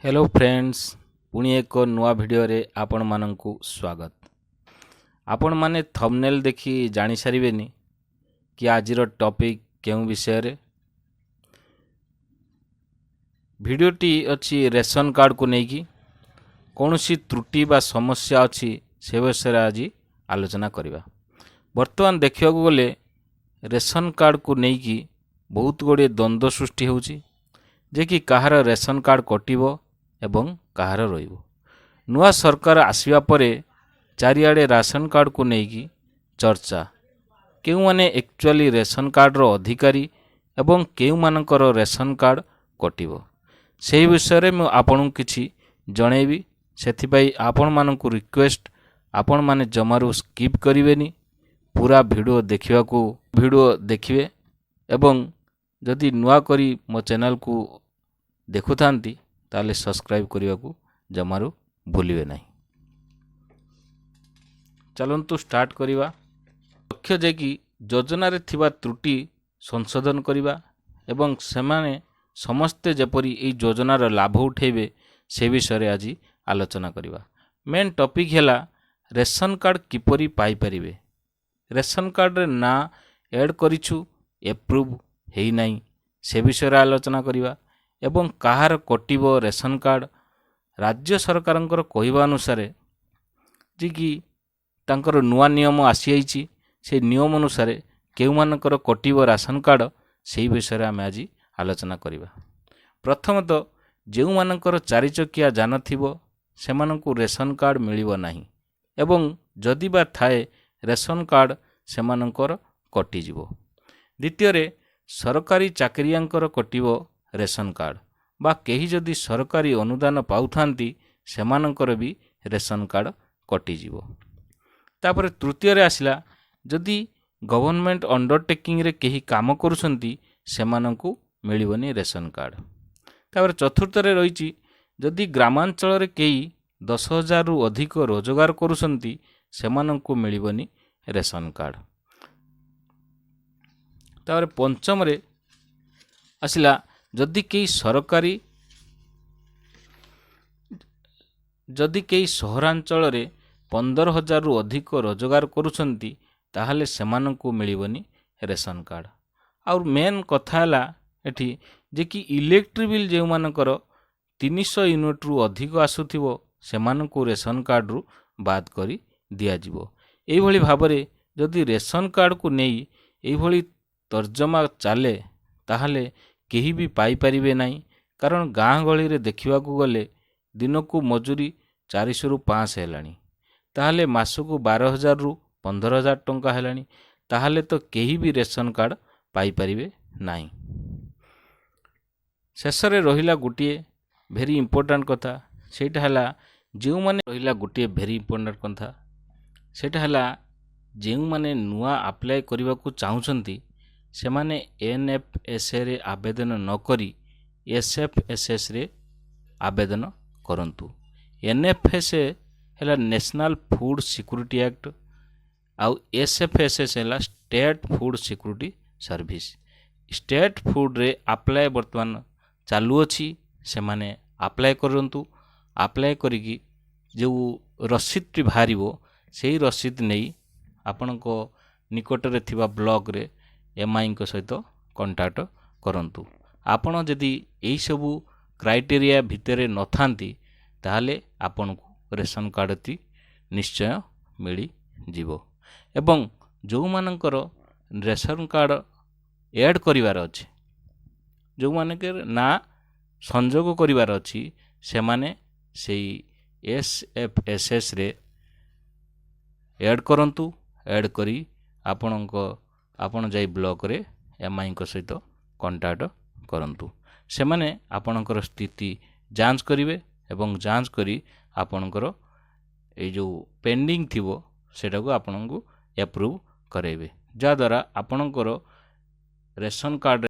Hello friends पुणी एक नुआ भिडियो रे आपण मानंकु स्वागत। आपण माने थंबनेल देखि जानि सारिबेनी कि आजिर टॉपिक केउ विषय रे। भिडियोटी अछि रेशन कार्ड को नेकी कौनसी त्रुटि बा समस्या अछि से विषय आज आलोचना करिबा। वर्तमान देखिया गले रेशन कार्ड को नेकी बहुत गुड़े द्वंद्व सृष्टि होउची जे कि कहार रेशन कार्ड कटिबो एवं कहार रहिबो। नुआ सरकार आसिबा परे चारिआडे राशन कार्ड को नेकी चर्चा केउ माने एक्चुअली रेशन कार्ड रो अधिकारी एवं केउ मानकर रेशन कार्ड कटिबो से विषय रे मु आपन किछि जणेबी। सेथिपाई आपण मानकु रिक्वेस्ट आपण माने जमारू स्किप करिवेनी, पूरा वीडियो देखिबे एवं जदि नुआ करी मो चैनल को देखुथांती ताले सब्सक्राइब करिया को जमारू भूलिबे नहीं। चलंतु स्टार्ट करिबा। लक्ष्य जे कि योजना रे थिबा त्रुटि संशोधन करिबा एवं सेमाने समस्ते जेपरी ए योजनार लाभ उठेबे से विषय रे आज आलोचना करिबा। मेन टॉपिक हैला रेशन कार्ड किपरि पाई परिबे। रेशन कार्ड रे ना ऐड करिछु एप्रूव हेई नाही से विषय रे आलोचना करिबा एवं कहार कटिबो रेशन कार्ड। राज्य सरकारंकर कहवा अनुसार जी कि तांकर नुआ नियम आसी आइछि से नियम अनुसार केउ मानकर कटिबो राशन कार्ड से विषय रे आमे आज आलोचना करिबा। प्रथमतः जेउ मानकर चारि चकिया जान थिबो सेमानंकु रेशन कार्ड मिलिबो नाही एवं जदि बा थाए रेशन कार्ड सेमानंकर कटि जिवो। द्वितीय रे सरकारी चाकरियांकर कटिबो रेशन कार्ड बा केही जदि सरकारी अनुदान पाउथांती सेमानंकर भी रेशन कार्ड कटि जिवो। तापर तृतीय रे आसिला जदि गवर्नमेंट अंडरटेकिंग रे केही काम करूछंती सेमानंकु मिलिबोनी रेशन कार्ड। तापर चतुर्थ रे रहिछि जदि ग्रामांचल रे केही 10,000 रु अधिक रोजगार करूछंती सेमानंकु मिलिबोनी रेशन कार्ड। तापर पंचम रे आसिला जदि केही सहरांचल रे 15,000 रु अधिक रोजगार करूछंती ताहले सेमानंकु मिलिबोनी रेशन कार्ड। और मेन कथा हैला एठी जे कि इलेक्ट्रिक बिल जे मानकर 300 यूनिट रु अधिक आसुथिबो सेमानंकु रेशन कार्ड रु बाद करी दिया जिवो। एई भली भाबरे जदि रेशन कार्ड को नेई एई भली तर्जमा चाले ताहले केही भी पाई परिबे नाही। कारण गाँ गली रे देखिबा को गले दिन को मजूरी 400 रु 500 हेलानी ताहले मासको 12,000 रु 15,000 टंका हेलानी ताहले तो केही भी रेशन कार्ड पाई परिबे नाही। शेष रे रहिला गोटिए भेरी इंपोर्टेंट कथा सेटा हला जेउ माने रहिला गोटिए भेरी इंपोर्टेंट कथा सेटा हला जेउ माने नुआ अप्लाई करिबा को चाहुचंती सेमाने एनएफएसए रे आवेदन न करी एसएफएसएस रे आवेदन करंतु। एनएफएसए हैला नेशनल फूड सिक्योरिटी एक्ट आउ एसएफएसएस हैला state food security service. State food रे अप्लाई वर्तमान चालू अछि सेमाने अप्लाई करंतु। अप्लाई करिकी जो रसीद बाहरिबो सेही रसीद नेई आपनको निकट रे थिबा ब्लॉक रे एमआई को सहित कांटेक्ट करंतु। आपण जदि एई सबु क्राइटेरिया भितरे न थांती ताहले आपनको रेशन कार्ड ती निश्चय मिली जिवो। एवं जो मानकर रेशन कार्ड ऐड करिवार अछि जो मानकर ना संजोग करिवार अछि सेमाने सेई एसएफएसएस रे ऐड करंतु। ऐड करी आपण जाई ब्लॉक रे एमआई को सहित कांटेक्ट करंतु। सेमाने आपणकर स्थिति जांच करिवे एवं जांच करी आपणकर ए जो पेंडिंग थिबो सेटा को आपणको अप्रूव करेबे जा द्वारा आपणकर रेशन कार्ड